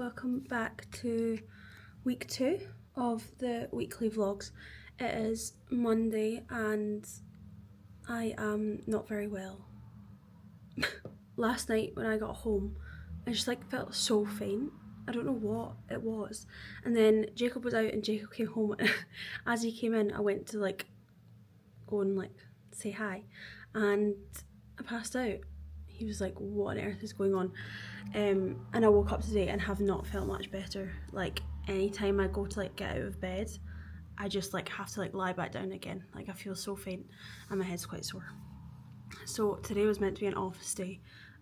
welcome back to week 2 of the weekly vlogs. It is Monday and I am not very well. Last night when I got home, I just felt so faint. I don't know what it was. And then Jacob was out and Jacob came home. As he came in, I went to go and say hi, and I passed out. He was like, what on earth is going on? And I woke up today and have not felt much better. Anytime I go to get out of bed, I just have to lie back down again. I feel so faint and my head's quite sore. So today was meant to be an office day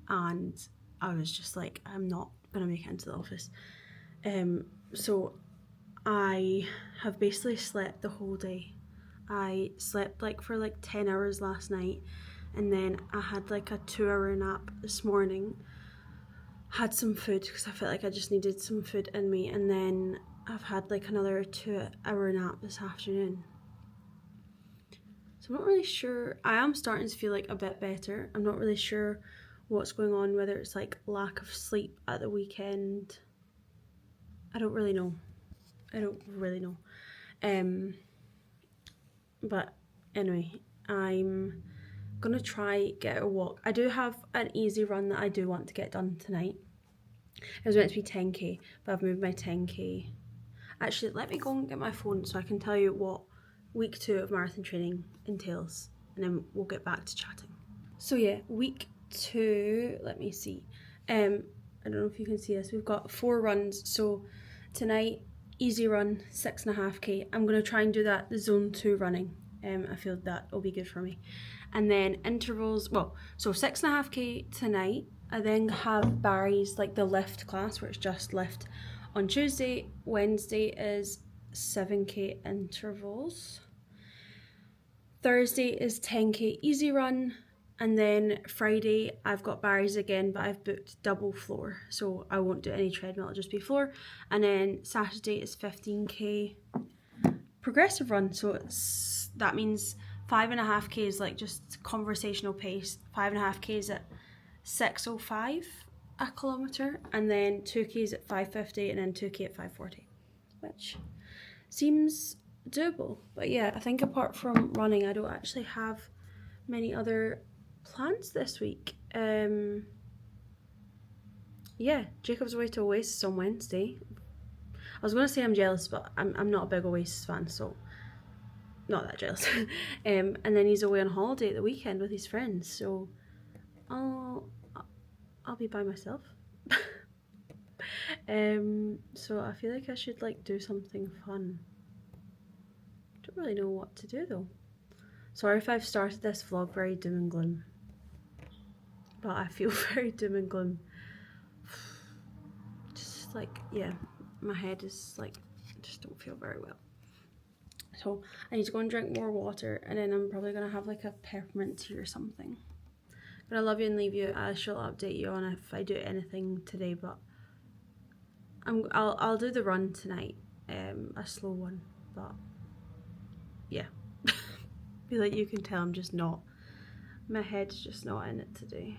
and I was just I'm not gonna make it into the office. So I have basically slept the whole day. I slept for 10 hours last night, and then I had a 2-hour nap this morning. Had some food because I felt I just needed some food in me, and then I've had another 2-hour nap this afternoon. So I'm not really sure. I am starting to feel a bit better. I'm not really sure what's going on, whether it's lack of sleep at the weekend. I don't really know. But anyway, I'm gonna try get a walk. I do have an easy run that I do want to get done tonight. It was meant to be 10k, but I've moved my 10k. Actually, let me go and get my phone so I can tell you what week 2 of marathon training entails, and then we'll get back to chatting. So yeah, week 2, let me see. I don't know if you can see this. We've got 4 runs. So tonight, easy run, 6.5k. I'm gonna try and do that, the zone 2 running. I feel that will be good for me. And then intervals, so 6.5k tonight. I then have Barry's, the lift class, where it's just lift on Tuesday. Wednesday is 7k intervals. Thursday is 10k easy run. And then Friday, I've got Barry's again, but I've booked double floor. So I won't do any treadmill, it'll just be floor. And then Saturday is 15k progressive run. So that means 5.5k is just conversational pace. 5.5k is at 6:05 a kilometre, and then 2k is at 5:50, and then 2k at 5:40, which seems doable. But yeah, I think apart from running, I don't actually have many other plans this week. Yeah, Jacob's away to Oasis on Wednesday. I was going to say I'm jealous, but I'm not a big Oasis fan, so not that jealous. And then he's away on holiday at the weekend with his friends, so I'll be by myself. So I feel I should do something fun. Don't really know what to do though. Sorry if I've started this vlog very doom and gloom, but I feel very doom and gloom. Just yeah, my head is I just don't feel very well. So I need to go and drink more water, and then I'm probably gonna have a peppermint tea or something. But I love you and leave you. I shall update you on if I do anything today, but I'll do the run tonight, a slow one. But yeah, I feel you can tell I'm just not. My head's just not in it today.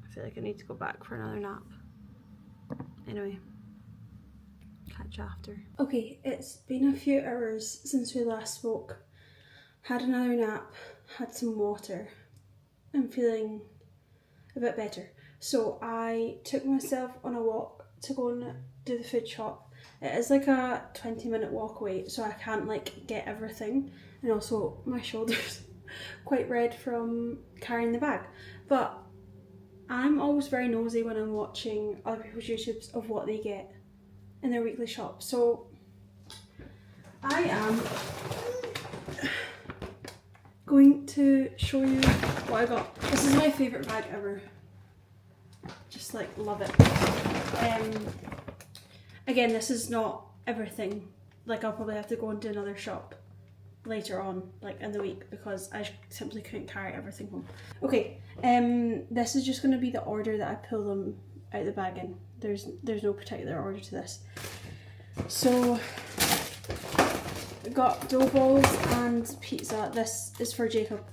I feel I need to go back for another nap. Anyway, catch you after. Okay, it's been a few hours since we last spoke. Had another nap, had some water. I'm feeling a bit better. So I took myself on a walk to go and do the food shop. It is a 20-minute walk away, so I can't get everything. And also my shoulder's quite red from carrying the bag. But I'm always very nosy when I'm watching other people's YouTubes of what they get in their weekly shop. So I am going to show you what I got. This is my favourite bag ever. Just love it. Again, this is not everything. I'll probably have to go into another shop later on, in the week, because I simply couldn't carry everything home. Okay, this is just going to be the order that I pull them out of the bag in. There's no particular order to this. So I got dough balls and pizza. This is for Jacob.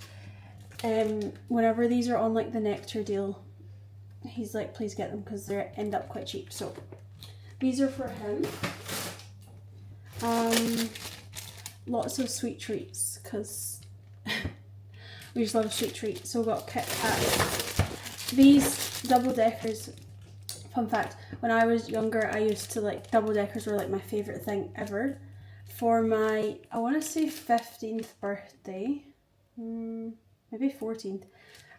Whenever these are on the Nectar deal, he's like, please get them because they end up quite cheap. So these are for him. Lots of sweet treats because we just love a sweet treat. So we got Kit Kats. These double deckers, fun fact, when I was younger I used to like, double deckers were like my favourite thing ever. For my, I want to say 15th birthday, maybe 14th,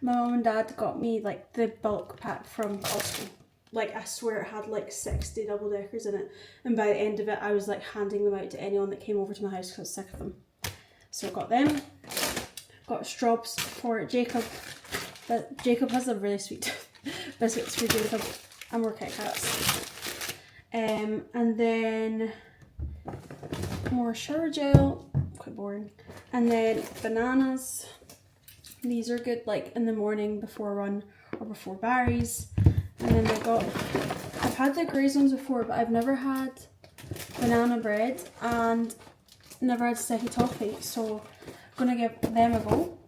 my mum and dad got me like the bulk pack from Costco. Like I swear it had like 60 double deckers in it, and by the end of it I was like handing them out to anyone that came over to my house because I was sick of them. So I got them. Got Straubs for Jacob, but Jacob has a really sweet biscuits for Jacob, and more Kit Kats. And then more shower gel, quite boring, and then bananas. These are good like in the morning before a run or before Barry's. And then I got, I've had the Graze ones before, but I've never had banana bread and never had sticky toffee, so I'm gonna give them a go.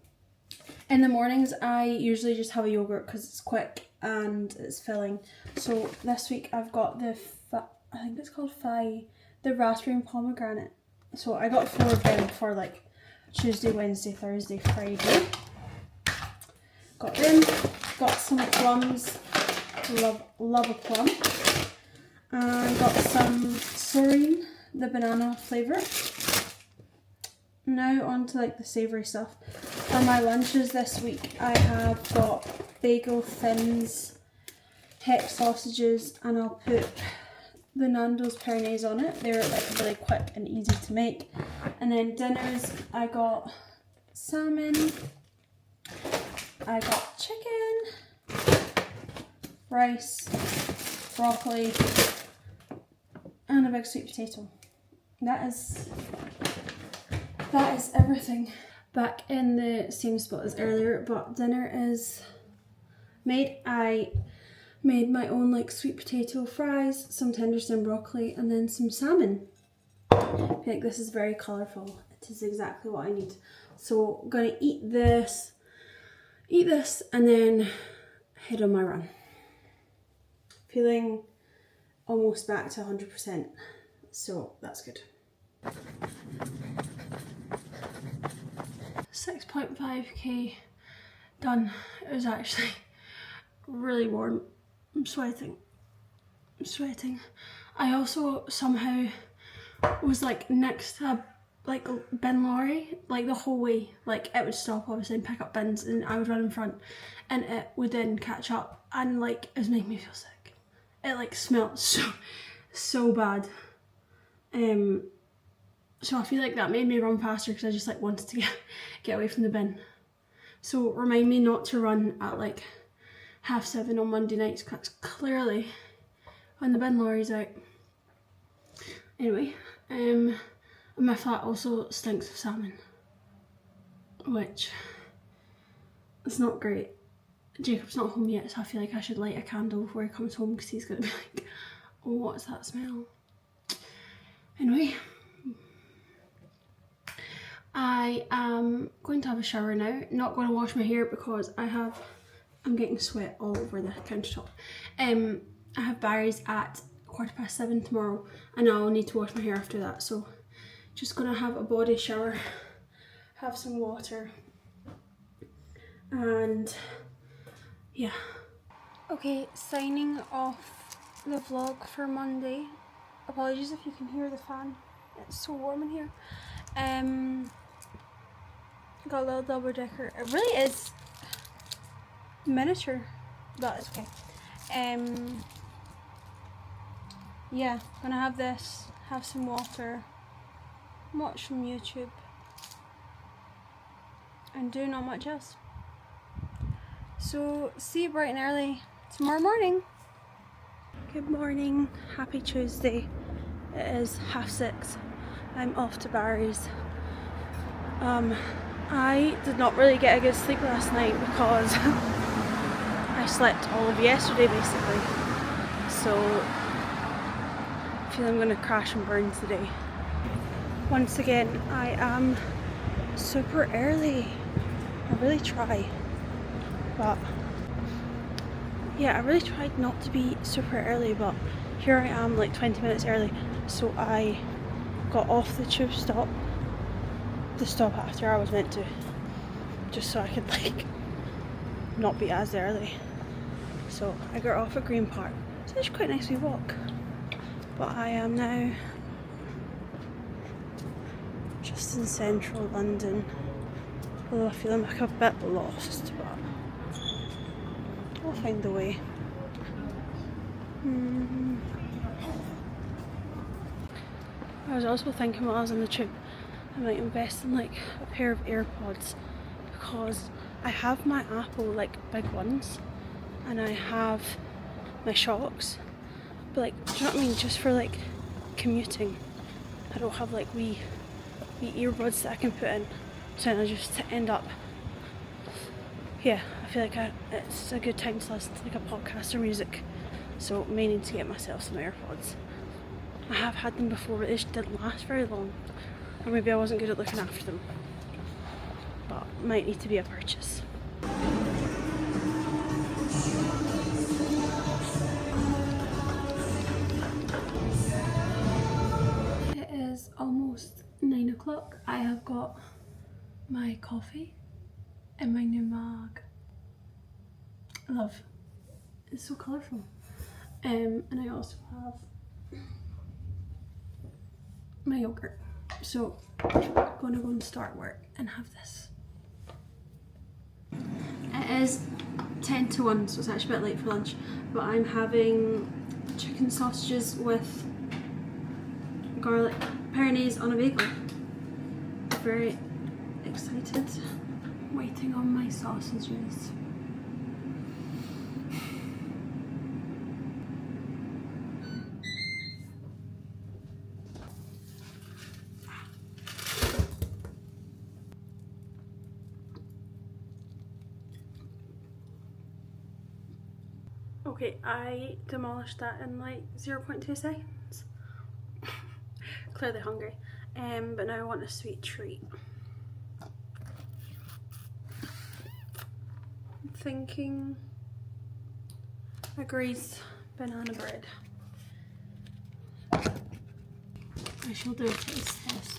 In the mornings I usually just have a yogurt because it's quick and it's filling. So this week I've got the I think it's called the raspberry and pomegranate. So I got 4 of them for like Tuesday, Wednesday, Thursday, Friday. Got them. Got some plums. Love a plum. And got some Serene, the banana flavour. Now on to like the savoury stuff. For my lunches this week I have got bagel thins, hex sausages, and I'll put the Nando's Pernaise on it. They're like really quick and easy to make. And then dinners, I got salmon, I got chicken, rice, broccoli, and a big sweet potato. That is everything. Back in the same spot as earlier, but dinner is made. I made my own like sweet potato fries, some tender stem broccoli, and then some salmon. I feel like this is very colourful. It is exactly what I need. So I'm gonna eat this, and then head on my run. Feeling almost back to 100%, so that's good. 6.5k done. It was actually really warm. I'm sweating. I also somehow was like next to a like bin lorry like the whole way. Like it would stop obviously and pick up bins and I would run in front and it would then catch up, and like it was making me feel sick. It like smelled so bad. So I feel like that made me run faster because I just like wanted to get away from the bin. So remind me not to run at like 7:30 on Monday nights because clearly when the bin lorry's out. Anyway, my flat also stinks of salmon, which is not great. Jacob's not home yet, so I feel like I should light a candle before he comes home because he's gonna be like, oh, what's that smell? Anyway, I am going to have a shower now. Not going to wash my hair because I'm getting sweat all over the countertop. I have Barry's at 7:15 tomorrow and I'll need to wash my hair after that, so just gonna have a body shower, have some water, and yeah. Okay, signing off the vlog for Monday. Apologies if you can hear the fan, it's so warm in here. Got a little double decker. It really is miniature, but it's okay. Yeah, gonna have this, have some water, watch some YouTube, and do not much else. So see you bright and early tomorrow morning. Good morning, happy Tuesday. It is 6:30. I'm off to Barry's. I did not really get a good sleep last night because I slept all of yesterday basically. So I feel I'm gonna crash and burn today. Once again, I am super early. I really try, but yeah, I really tried not to be super early, but here I am like 20 minutes early. So I got off the tube stop, the stop after I was meant to, just so I could like not be as early. So I got off at Green Park. So it's quite a nice wee walk. But I am now just in central London. Although I feel like I'm a bit lost, but I'll find the way. I was also thinking while I was on the tube, I might invest in like a pair of AirPods, because I have my Apple like big ones and I have my Shocks, but like, do you know what I mean, just for like commuting. I don't have like wee earbuds that I can put in, so I just end up, yeah, I feel like it's a good time to listen to like a podcast or music, so I may need to get myself some AirPods. I have had them before, but they just didn't last very long, or maybe I wasn't good at looking after them, but might need to be a purchase. It is almost 9 o'clock. I have got my coffee in my new mug. I love. It's so colourful. And I also have my yogurt. So I'm gonna go and start work and have this. It is 10 to 1, so it's actually a bit late for lunch, but I'm having chicken sausages with garlic peronaise on a bagel. Very excited. Waiting on my sausages. Okay, I demolished that in like 0.2 seconds. Clearly hungry, but now I want a sweet treat. I'm thinking a Grace banana bread. I shall do a taste test.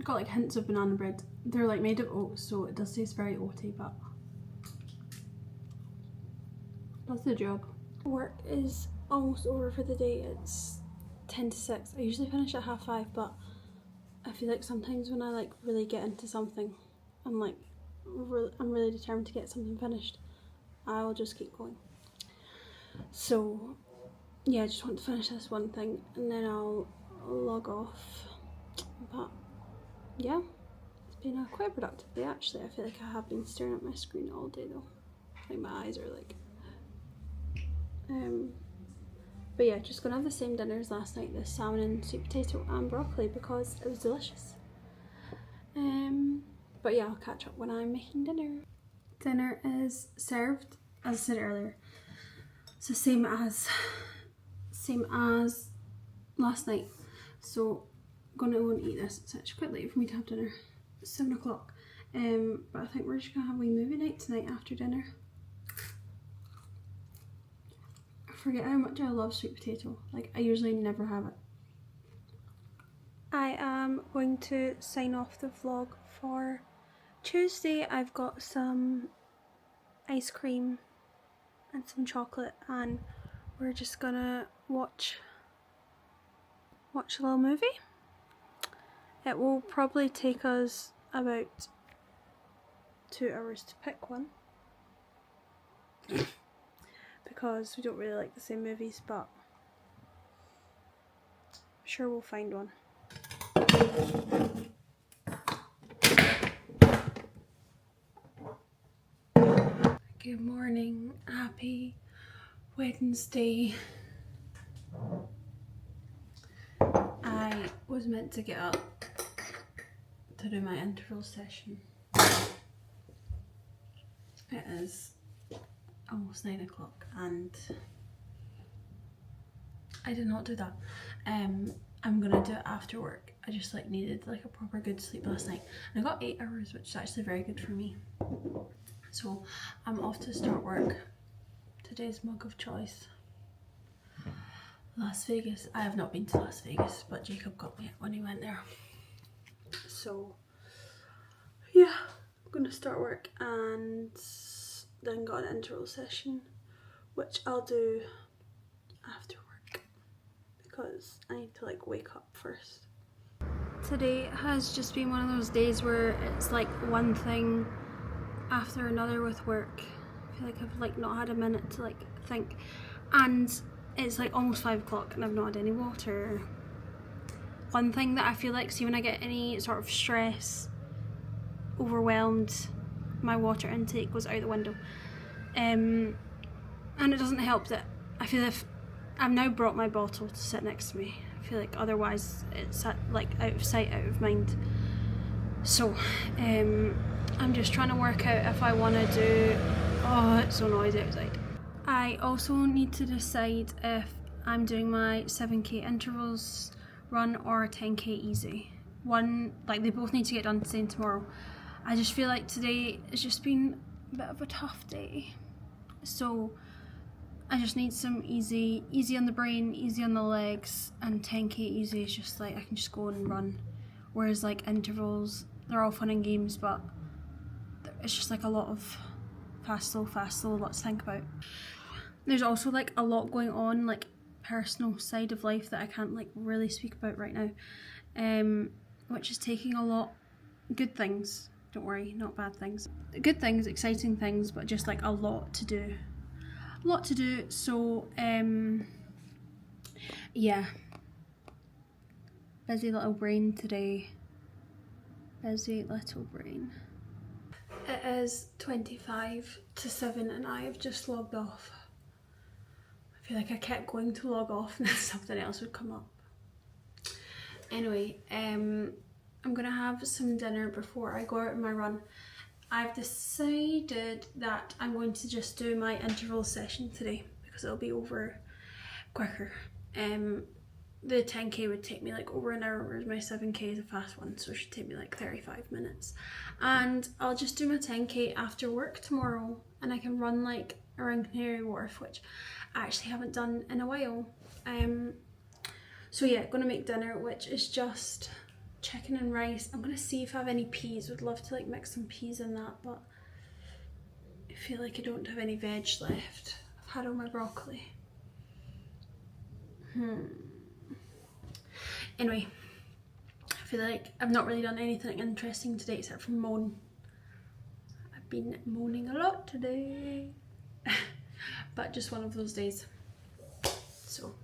Got like hints of banana bread. They're like made of oats, so it does taste very oaty, but that's the job. Work is almost over for the day. It's 10 to 6. I usually finish at 5:30, but I feel like sometimes when I like really get into something, I'm like I'm really determined to get something finished, I'll just keep going. So yeah, I just want to finish this one thing and then I'll log off. But yeah, it's been a quite productive day actually. I feel like I have been staring at my screen all day though. Like my eyes are like but yeah, just gonna have the same dinner as last night, the salmon and sweet potato and broccoli, because it was delicious. But yeah, I'll catch up when I'm making dinner. Dinner is served, as I said earlier. It's the same as last night. So I'm gonna go and eat this. It's actually quite late for me to have dinner. It's 7 o'clock. But I think we're just gonna have a wee movie night tonight after dinner. I forget how much I love sweet potato. Like, I usually never have it. I am going to sign off the vlog for Tuesday. I've got some ice cream and some chocolate, and we're just gonna watch a little movie. It will probably take us about 2 hours to pick one because we don't really like the same movies, but I'm sure we'll find one. Good morning, happy Wednesday. I was meant to get up to do my interval session. It is almost 9 o'clock and I did not do that. I'm gonna do it after work. I just like needed like a proper good sleep last night. And I got 8 hours, which is actually very good for me. So I'm off to start work. Today's mug of choice. Las Vegas. I have not been to Las Vegas, but Jacob got me when he went there. So yeah, I'm gonna start work and then got an interval session, which I'll do after work because I need to like wake up first. Today has just been one of those days where it's like one thing after another with work. I feel like I've like not had a minute to like think, and it's like almost 5 o'clock and I've not had any water. One thing that I feel like, see when I get any sort of stress, overwhelmed, my water intake goes out the window. And it doesn't help that I feel if I've now brought my bottle to sit next to me. I feel like otherwise it's like out of sight, out of mind. So I'm just trying to work out if I want to do, oh it's so noisy outside. I also need to decide if I'm doing my 7k intervals run or 10k easy. One, like they both need to get done today and tomorrow. I just feel like today has just been a bit of a tough day. So I just need some easy on the brain, easy on the legs, and 10k easy is just like I can just go and run. Whereas like intervals, they're all fun and games, but it's just like a lot of fast, slow, lots to think about. There's also like a lot going on, like personal side of life that I can't like really speak about right now, which is taking a lot. Good things, don't worry, not bad things. Good things, exciting things, but just like a lot to do. So yeah, busy little brain today. Busy little brain. It is 25 to 7 and I have just logged off. I feel like I kept going to log off and then something else would come up. Anyway, I'm gonna have some dinner before I go out on my run. I've decided that I'm going to just do my interval session today because it'll be over quicker. The 10k would take me like over an hour, whereas my 7k is a fast one, so it should take me like 35 minutes. And I'll just do my 10k after work tomorrow and I can run like around Canary Wharf, which I actually haven't done in a while. So yeah, gonna make dinner, which is just chicken and rice. I'm gonna see if I have any peas. Would love to like mix some peas in that, but I feel like I don't have any veg left. I've had all my broccoli. Anyway, I feel like I've not really done anything interesting today except for moan. I've been moaning a lot today. But just one of those days. So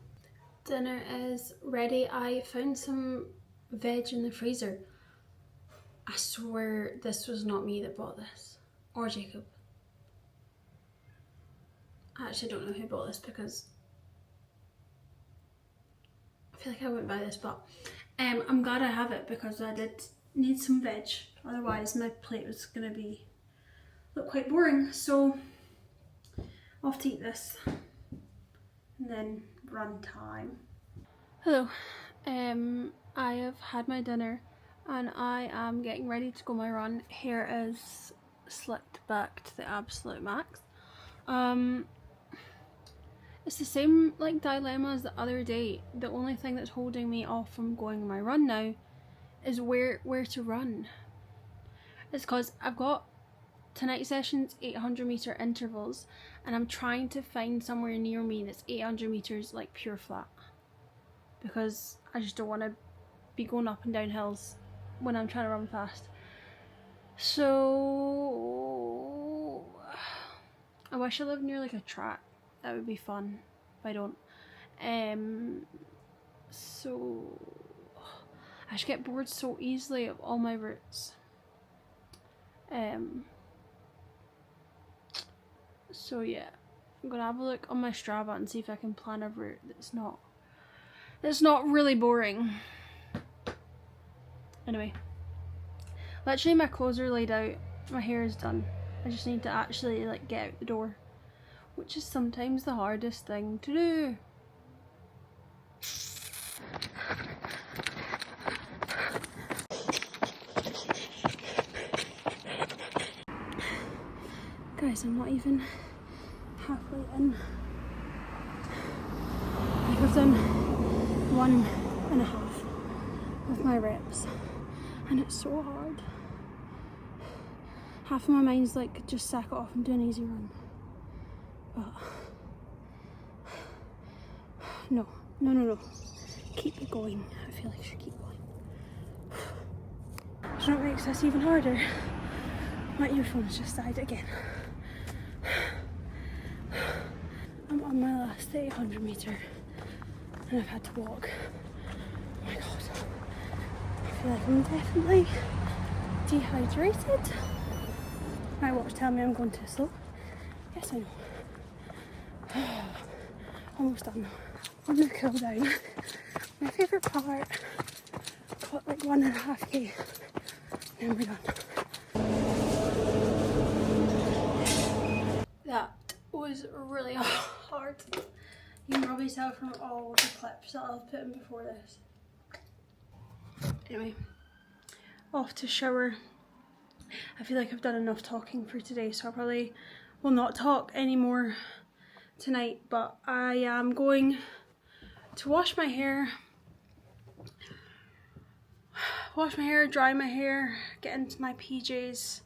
dinner is ready. I found some veg in the freezer. I swear this was not me that bought this, or Jacob. I actually don't know who bought this because I feel like I wouldn't buy this, but I'm glad I have it because I did need some veg. Otherwise my plate was gonna look quite boring. So off to eat this and then run time. Hello. I have had my dinner and I am getting ready to go my run. Hair is slicked back to the absolute max. It's the same like dilemma as the other day. The only thing that's holding me off from going on my run now is where to run. It's because I've got tonight sessions 800 meter intervals and I'm trying to find somewhere near me that's 800 meters like pure flat, because I just don't want to be going up and down hills when I'm trying to run fast. So I wish I lived near like a track. That would be fun, but I don't. So I just get bored so easily of all my routes. So yeah, I'm gonna have a look on my Strava and see if I can plan a route that's not really boring. Anyway, literally my clothes are laid out, my hair is done. I just need to actually like get out the door, which is sometimes the hardest thing to do. Guys, I'm not even halfway in. Like I've done 1.5 of my reps and it's so hard. Half of my mind's like, just sack it off and do an easy run. But no. Keep it going. I feel like I should keep going. Do you know what makes this even harder? My earphones just died again. I'm on my last 800 metre and I've had to walk. Oh my god. I feel like I'm definitely dehydrated. My watch telling me I'm going too slow. Yes, I know. Almost done. I'm gonna cool down. My favourite part. Got like 1.5k. And we're done. That was really hard. You can probably tell from all the clips that I'll put in before this. Anyway, off to shower. I feel like I've done enough talking for today, so I probably will not talk anymore tonight, but I am going to wash my hair, dry my hair, get into my PJs,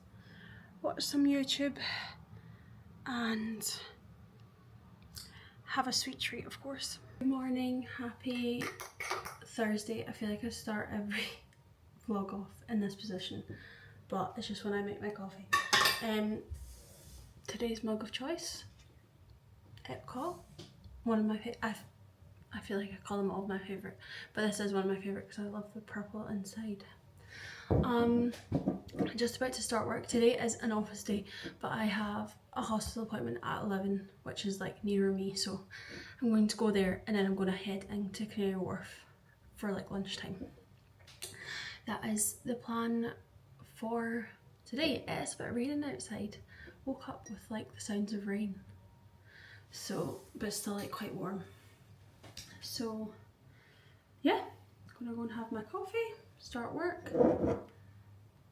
watch some YouTube and have a sweet treat, of course. Good morning, happy Thursday. I feel like I start every vlog off in this position, but it's just when I make my coffee. Today's mug of choice, Epcot, one of my I feel like I call them all my favourite, but this is one of my favourite because I love the purple inside. Just about to start work. Today is an office day, but I have a hospital appointment at 11, which is like nearer me, so I'm going to go there and then I'm going to head into Canary Wharf for like lunchtime. That is the plan for today. It's a bit raining outside. Woke up with like the sounds of rain, so but still like quite warm. So yeah, gonna go and have my coffee, start work,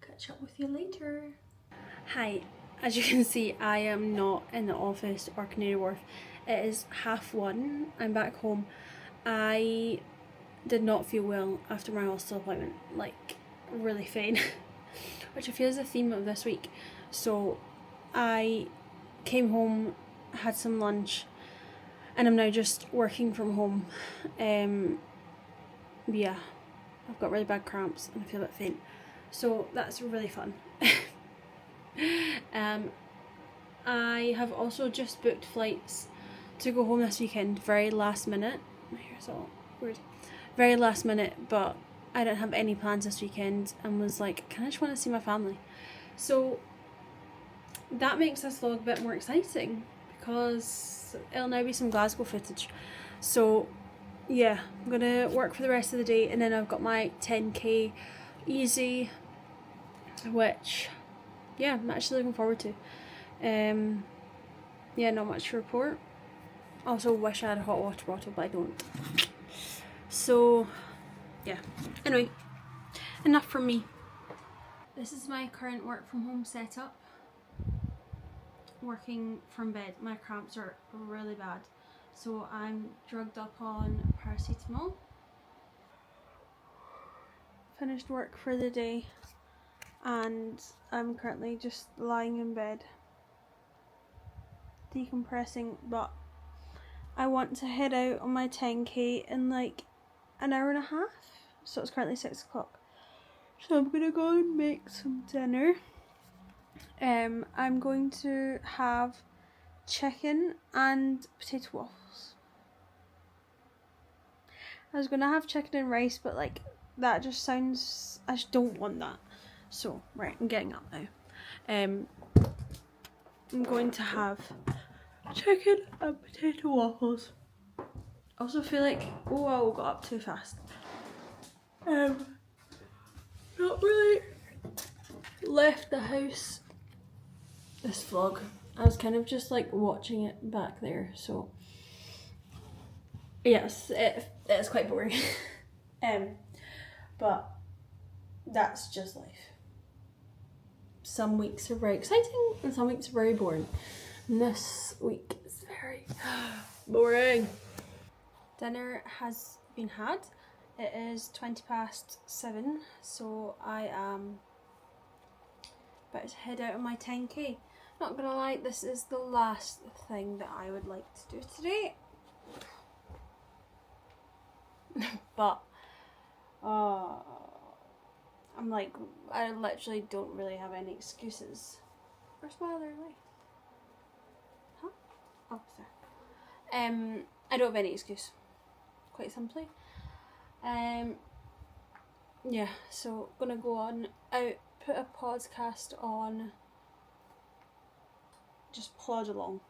catch up with you later. Hi, as you can see I am not in the office or Canary Wharf. It is 1:30. I'm back home. I did not feel well after my hospital appointment, like really faint, which I feel is the theme of this week. So I came home, had some lunch, and I'm now just working from home. Yeah, I've got really bad cramps and I feel a bit faint, so that's really fun. I have also just booked flights to go home this weekend, very last minute. My hair's all weird. Very last minute, but I didn't have any plans this weekend and was like, I just want to see my family. So that makes this vlog a bit more exciting because it'll now be some Glasgow footage. So yeah, I'm gonna work for the rest of the day and then I've got my 10k easy, which yeah, I'm actually looking forward to. Yeah, not much to report. Also wish I had a hot water bottle, but I don't. So yeah, anyway, enough from me. This is my current work from home setup. Working from bed. My cramps are really bad, so I'm drugged up on paracetamol. Finished work for the day and I'm currently just lying in bed decompressing, but I want to head out on my 10k in like an hour and a half, so it's currently 6 o'clock, so I'm gonna go and make some dinner. I'm going to have chicken and potato waffles. I was gonna have chicken and rice, but like that just sounds, I just don't want that. So right, I'm getting up now. I'm going to have chicken and potato waffles. Also feel like, oh, I got up too fast. Not really left the house this vlog. I was kind of just like watching it back there, so yes, it's quite boring. But that's just life. some weeks are very exciting and some weeks are very boring. And this week is very boring. Dinner has been had. It is 7:20, so I am about to head out on my 10k. Not gonna lie, this is the last thing that I would like to do today. But I'm like, I literally don't really have any excuses. Where's my other light? Huh? Oh, sorry. I don't have any excuse, quite simply. Yeah, so gonna go on out, put a podcast on, just plod along.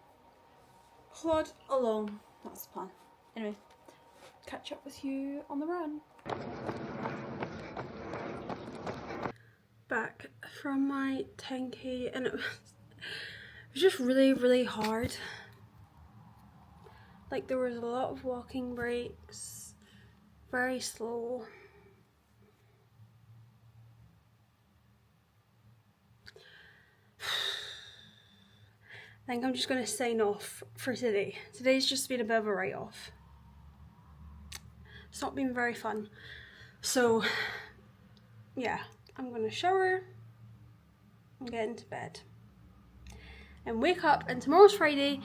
Plod along, that's the plan. Anyway, catch up with you on the run. Back from my 10k, and it was just really hard. Like, there was a lot of walking breaks, very slow. I think I'm just going to sign off for today. Today's just been a bit of a write-off. It's not been very fun. So, yeah, I'm going to shower and get into bed. And wake up, and tomorrow's Friday,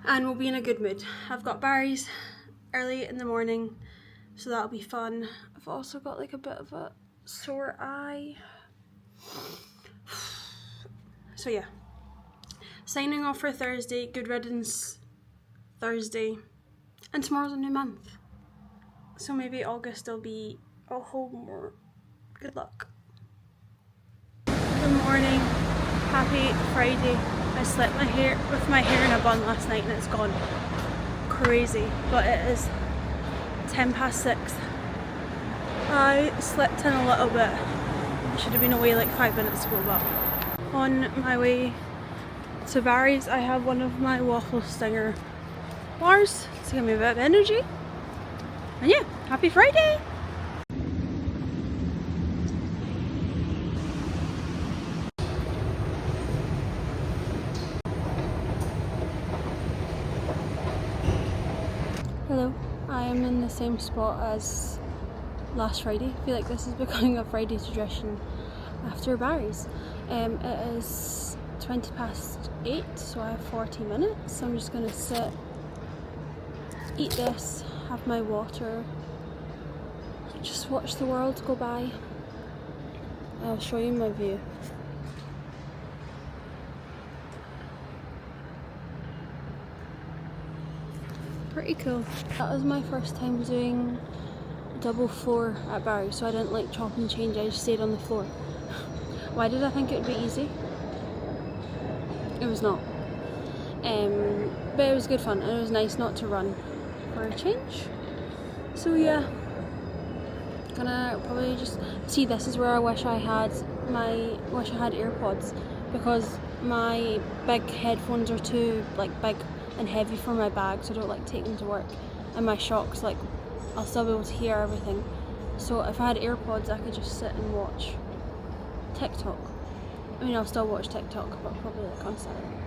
and we'll be in a good mood. I've got Barry's early in the morning, so that'll be fun. I've also got like a bit of a sore eye. So yeah. Signing off for Thursday, good riddance Thursday, and tomorrow's a new month. So maybe August will be a whole more. Good luck. Good morning, happy Friday. I slept with my hair in a bun last night and it's gone crazy, but it is 6:10. I slept in a little bit. I should have been away like 5 minutes ago, but on my way to Barry's, I have one of my waffle stinger bars to give me a bit of energy. And yeah, happy Friday! Hello, I am in the same spot as last Friday. I feel like this is becoming a Friday tradition after Barry's. It is 8:20, so I have 40 minutes. So I'm just going to sit, eat this, have my water, just watch the world go by. I'll show you my view. Pretty cool. That was my first time doing double floor at Barry, so I didn't like chop and change, I just stayed on the floor. Why did I think it would be easy? It was not. But it was good fun, and it was nice not to run for a change. So yeah, gonna probably just see. This is where I wish I had AirPods, because my big headphones are too big and heavy for my bag, so I don't like take them to work. And my shocks, like, I'll still be able to hear everything. So if I had AirPods, I could just sit and watch TikTok. I mean, I'll still watch TikTok, but probably like on Saturday.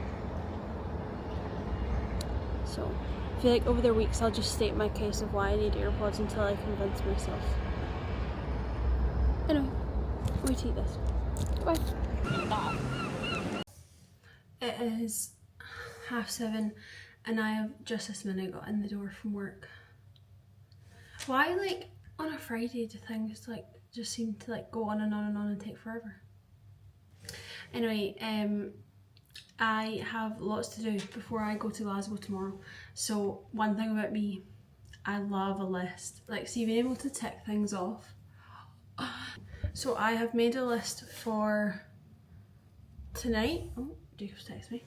So I feel like over the weeks I'll just state my case of why I need AirPods until I convince myself. Anyway, we eat this. Goodbye. It is 7:30, and I have just this minute got in the door from work. Why, like, on a Friday do things like just seem to like go on and take forever? Anyway, I have lots to do before I go to Glasgow tomorrow. So one thing about me, I love a list. Like, see, being able to tick things off. So I have made a list for tonight. Oh, Jacob's text me.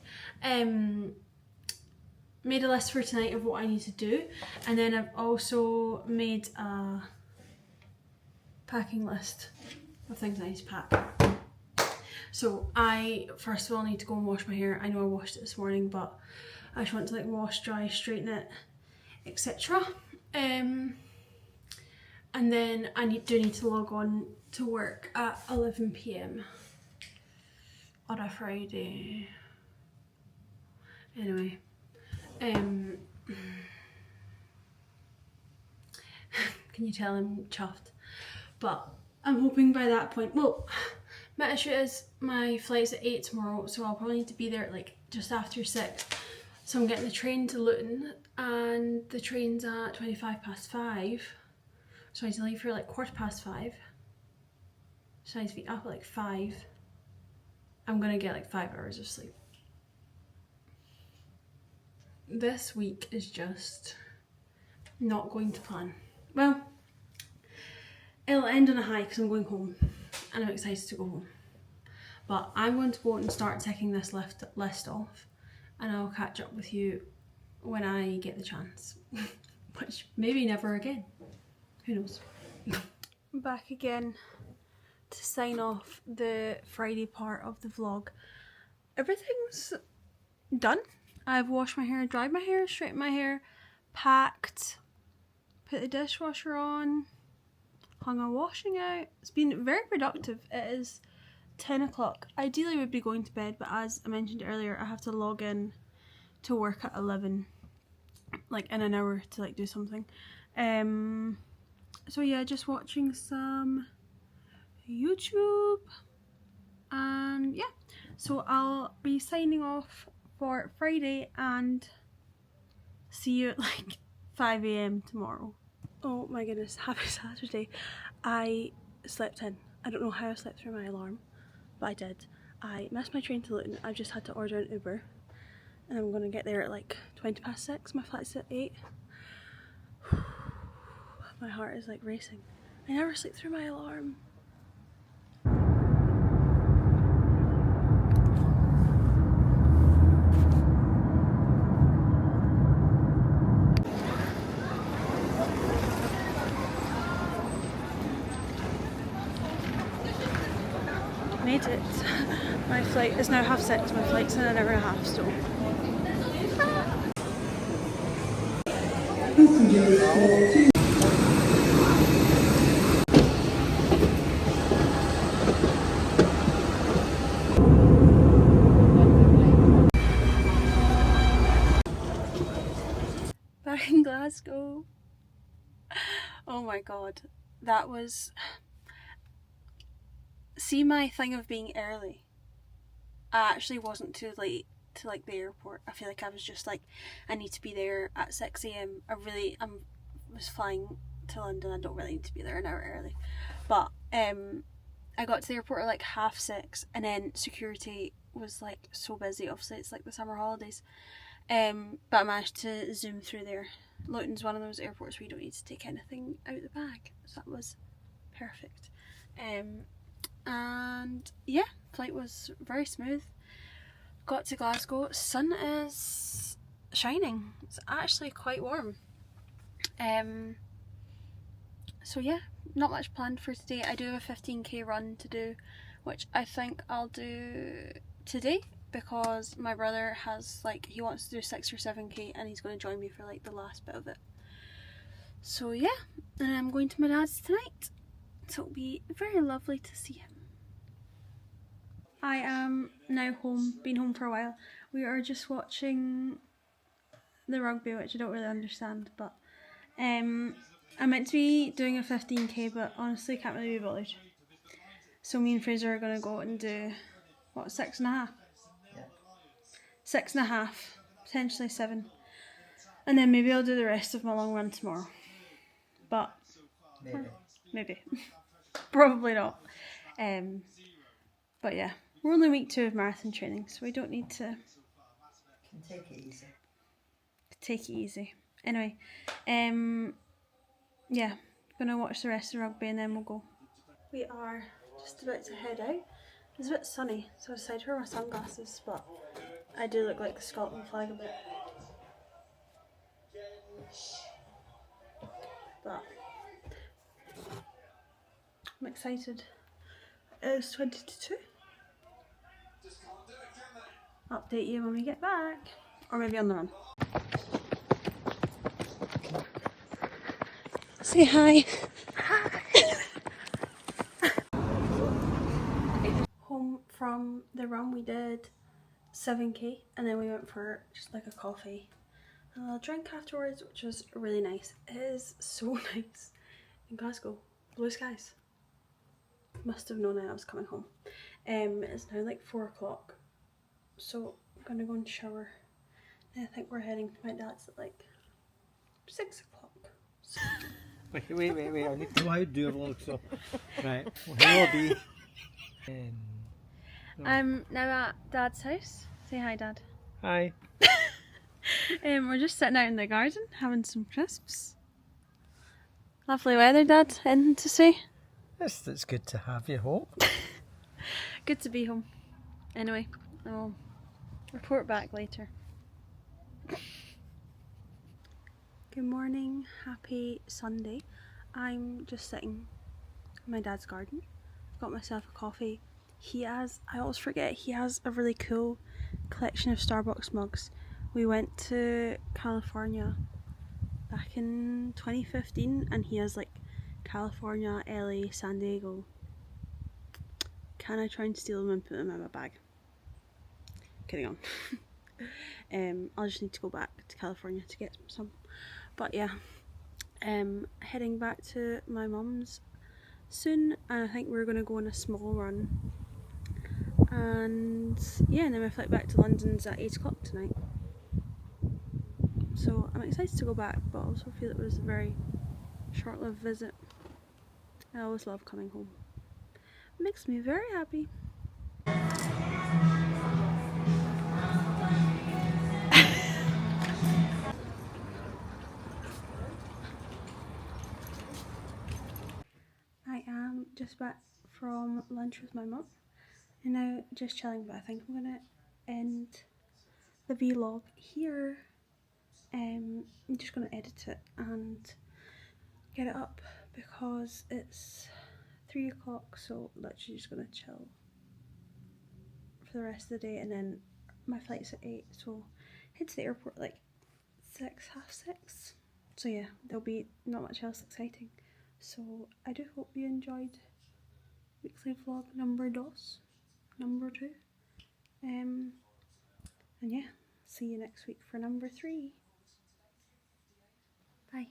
Made a list for tonight of what I need to do, and then I've also made a packing list of things I need to pack. So I first of all need to go and wash my hair. I know I washed it this morning, but I just want to like wash, dry, straighten it, etc. And then I do need to log on to work at 11 p.m. on a Friday. Anyway, can you tell I'm chuffed? But I'm hoping by that point, well, my issue is my flight's at 8 tomorrow, so I'll probably need to be there at like just after 6. So I'm getting the train to Luton, and the train's at 5:25. So I need to leave here like 5:15. So I need to be up at like 5. I'm gonna get like 5 hours of sleep. This week is just not going to plan. Well, it'll end on a high because I'm going home and I'm excited to go home. But I'm going to go and start ticking this list off, and I'll catch up with you when I get the chance. Which maybe never again. Who knows? I'm back again to sign off the Friday part of the vlog. Everything's done. I've washed my hair, dried my hair, straightened my hair, packed, put the dishwasher on, hung a washing out. It's been very productive. It is 10 o'clock. Ideally I would be going to bed, but as I mentioned earlier, I have to log in to work at 11, like in an hour to like do something. So yeah, just watching some YouTube, and yeah, so I'll be signing off for Friday and see you at like 5 AM tomorrow. Oh my goodness, happy Saturday. I slept in. I don't know how I slept through my alarm, but I did. I missed my train to Luton. I've just had to order an Uber, and I'm gonna get there at like 6:20. My flight's at 8. My heart is like racing. I never sleep through my alarm. Made it. My flight is now 6:30. My flight's in an hour and a half, so. Back in Glasgow. Oh my god. That was... See, my thing of being early, I actually wasn't too late to like the airport. I feel like I was just like, I need to be there at 6 AM. I was flying to London. I don't really need to be there an hour early. But I got to the airport at like 6:30, and then security was like so busy. Obviously it's like the summer holidays. But I managed to zoom through there. Luton's one of those airports where you don't need to take anything out of the bag. So that was perfect. And yeah, flight was very smooth. Got to Glasgow. Sun is shining. It's actually quite warm. So yeah, not much planned for today. I do have a 15k run to do, which I think I'll do today, because my brother has like, he wants to do 6 or 7k and he's going to join me for like the last bit of it. So yeah, and I'm going to my dad's tonight, so it'll be very lovely to see him. I am now home, been home for a while. We are just watching the rugby, which I don't really understand, but I'm meant to be doing a 15k, but honestly can't really be bothered. So me and Fraser are going to go and do, what, 6.5? Yeah. 6.5, potentially 7. And then maybe I'll do the rest of my long run tomorrow. But maybe. Probably not. But yeah, we're only week 2 of marathon training, so we don't need to... Can take it easy. Take it easy. Anyway, yeah, gonna watch the rest of the rugby and then we'll go. We are just about to head out. It's a bit sunny, so I decided to wear my sunglasses, but I do look like the Scotland flag a bit. But I'm excited. It's 20 to 2. Update you when we get back, or maybe on the run. Say hi. Hi. Home from the run we did 7k, and then we went for just like a coffee and a drink afterwards, which was really nice. It is so nice in Glasgow. Blue skies. Must have known I was coming home. It's now like 4 o'clock, so I'm gonna go and shower. And I think we're heading to my dad's at like 6 o'clock. So. Wait. I need to know how to do a vlog, so. Right. Well, hello, B. I'm now at Dad's house. Say hi, Dad. Hi. We're just sitting out in the garden having some crisps. Lovely weather, Dad. Anything to say? Yes, it's good to have you home. Good to be home. Anyway, I'll report back later. Good morning, happy Sunday. I'm just sitting in my dad's garden. I've got myself a coffee. I always forget, he has a really cool collection of Starbucks mugs. We went to California back in 2015 and he has like California, LA, San Diego. Can I try and steal them and put them in my bag? Kidding on. I'll just need to go back to California to get some. But yeah, heading back to my mum's soon, and I think we're going to go on a small run. And yeah, and then my flight back to London's at 8 o'clock tonight. So I'm excited to go back, but I also feel it was a very short-lived visit. I always love coming home. It makes me very happy. I am just back from lunch with my mum and now just chilling, but I think I'm gonna end the vlog here. I'm just gonna edit it and get it up because it's 3 o'clock, so literally just gonna chill for the rest of the day, and then my flight's at 8, so head to the airport like 6, half 6. So yeah, there'll be not much else exciting. So I do hope you enjoyed weekly vlog number 2. And yeah, see you next week for number 3. Bye.